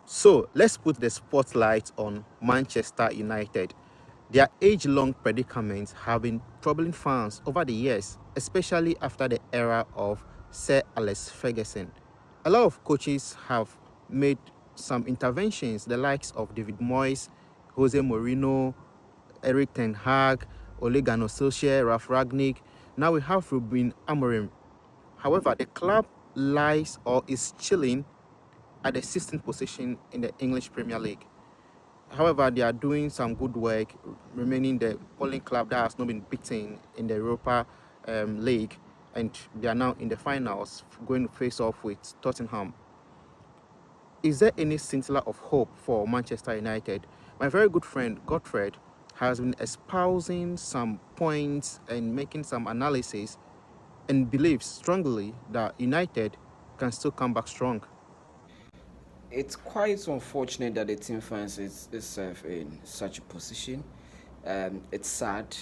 So let's put the spotlight on Manchester United. Their age long predicaments have been troubling fans over the years, especially after the era of Sir Alex Ferguson. A lot of coaches have made some interventions, the likes of David Moyes, Jose Mourinho, Eric Ten Hag, Ole Gunnar Solskjaer, Ralf Ragnick. Now we have Ruben Amorim. However, the club lies or is chilling at the 16th position in the English Premier League. However, they are doing some good work, remaining the only club that has not been beaten in the Europa League, and they are now in the finals, going to face off with Tottenham. Is there any scintilla of hope for Manchester United? My very good friend Godfred has been espousing some points and making some analysis and believes strongly that United can still come back strong. It's quite unfortunate that the team finds itself in such a position. It's sad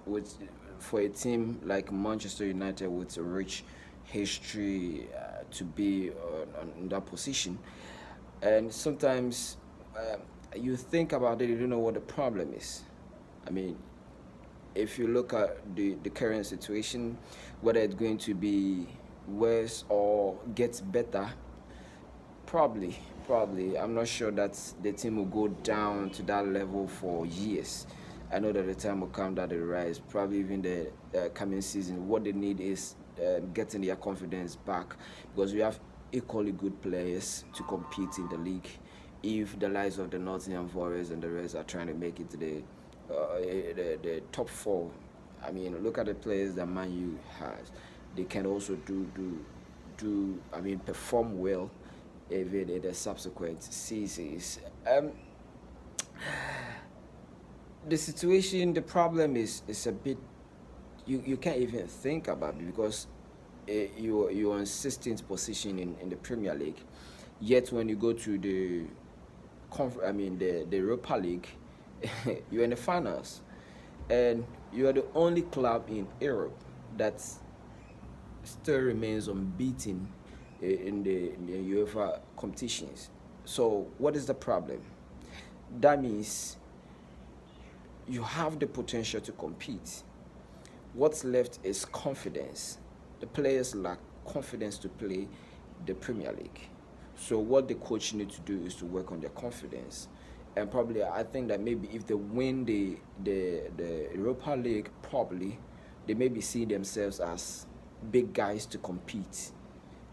with for a team like Manchester United with a rich history to be in that position. And sometimes you think about it, you don't know what the problem is. I mean, if you look at the current situation, whether it's going to be worse or gets better, probably, probably. I'm not sure that the team will go down to that level for years. I know that the time will come that they rise. Probably even the coming season. What they need is getting their confidence back because we have equally good players to compete in the league. If the likes of the Nottingham Forest and the rest are trying to make it to the top four, I mean, look at the players that Man U has. They can also do. I mean, perform well even in the subsequent seasons. The situation, the problem is a bit. You can't even think about it because you're on 16th position in the Premier League. Yet when you go to the Europa League, you're in the finals, and you are the only club in Europe that still remains unbeaten in the UEFA competitions. So what is the problem? That means you have the potential to compete. What's left is confidence. The players lack confidence to play the Premier League. So what the coach need to do is to work on their confidence. And probably I think that maybe if they win the Europa League, probably they maybe see themselves as big guys to compete.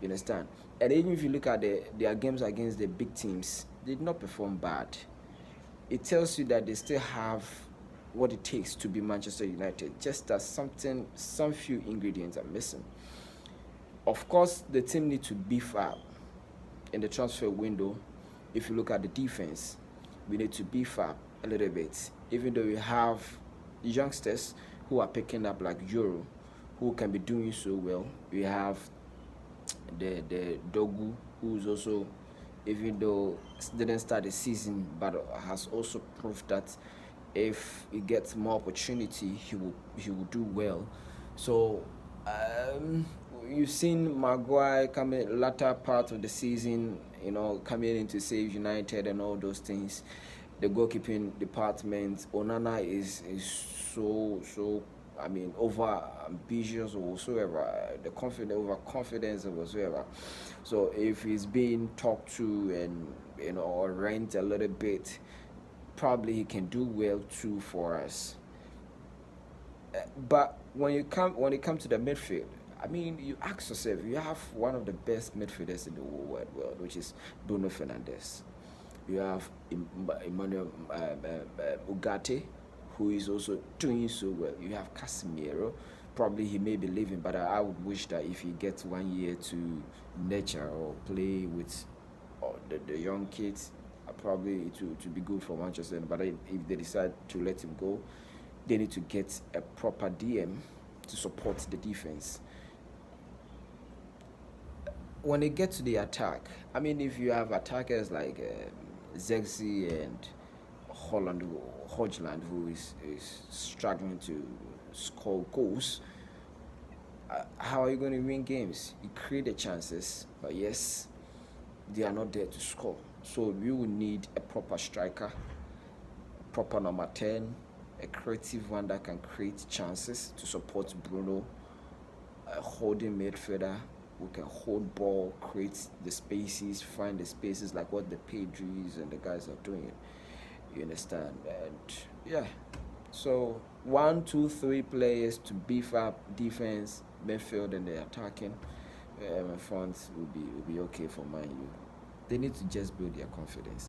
You understand? And even if you look at their games against the big teams, they did not perform bad. It tells you that they still have what it takes to be Manchester United, just that some few ingredients are missing. Of course, the team need to beef up in the transfer window. If you look at the defense, we need to beef up a little bit. Even though we have youngsters who are picking up like Euro, who can be doing so well. We have the Dogu, who's also, even though didn't start the season, but has also proved that if he gets more opportunity, he will do well. So um, you've seen Maguire coming latter part of the season, coming in to save United and all those things. The goalkeeping department, Onana is so I mean, over ambitious or whatsoever, the confidence over confidence or whatsoever. So if he's being talked to and or rent a little bit, probably he can do well too for us. But when it comes to the midfield, I mean, you ask yourself, you have one of the best midfielders in the whole wide world, which is Bruno Fernandes. You have Emmanuel Ugarte, who is also doing so well. You have Casemiro. Probably he may be leaving, but I would wish that if he gets 1 year to nurture or play with the young kids, probably to be good for Manchester. But if they decide to let him go, they need to get a proper DM to support the defense. When they get to the attack, I mean, if you have attackers like Zexi and Holland, Hodgland, who is struggling to score goals, how are you going to win games? You create the chances, but yes, they are not there to score. So we will need a proper striker, proper number 10, a creative one that can create chances to support Bruno, a holding midfielder who can hold ball, create the spaces, find the spaces like what the Pedris and the guys are doing. You understand? And yeah, so 1, 2, 3 players to beef up defense, midfield, and the attacking front will be okay for Man U. They need to just build their confidence.